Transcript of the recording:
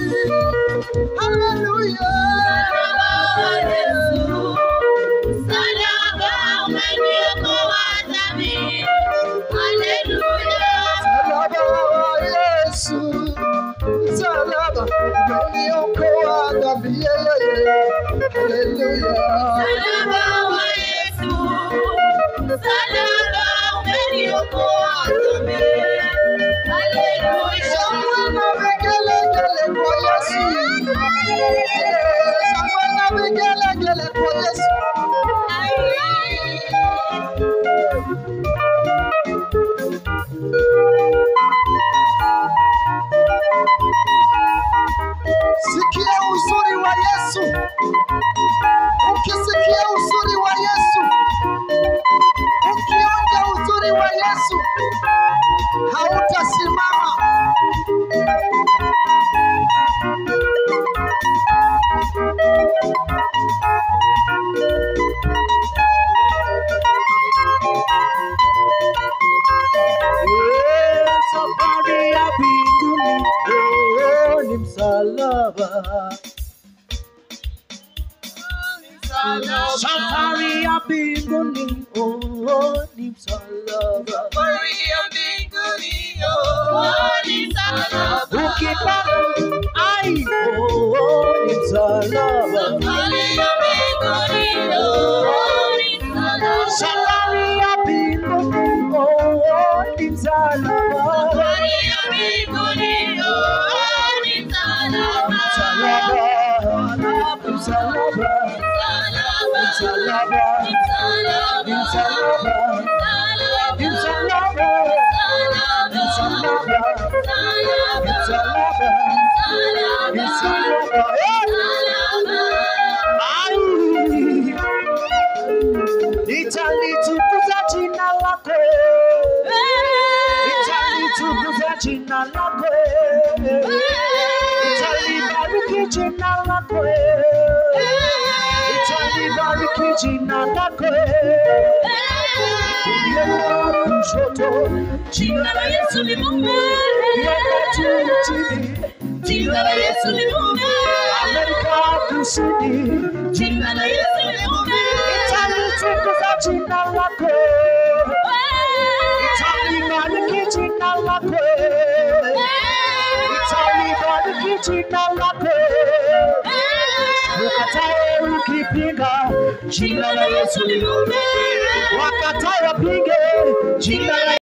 Hallelujah. Sikia uzuri wa Yesu. Ukisikia uzuri wa Yesu, ukionja uzuri wa Yesu, hautasimama. Safari ya mbinguni, ni msalaba. Safari ya mbinguni, ni msalaba. Ukipanda, ai, ni msalaba. Safari ya mbinguni, ni msalaba. Nitalitukuza jina lako, nitalitukuza jina lako, nitalibariki jina lako, nitalibariki jina lako. Kushoto, jina la Yesu ni Mungu. Jina la Yesu ni Mungu. Amerika Kusini, jina la Yesu ni Mungu. Nitalitukuza jina lako, nitalibariki jina lako, nitalibariki jina lako. Ukatae ukipinga, jina la Yesu ni Mungu. Wakatae wapinge, jina la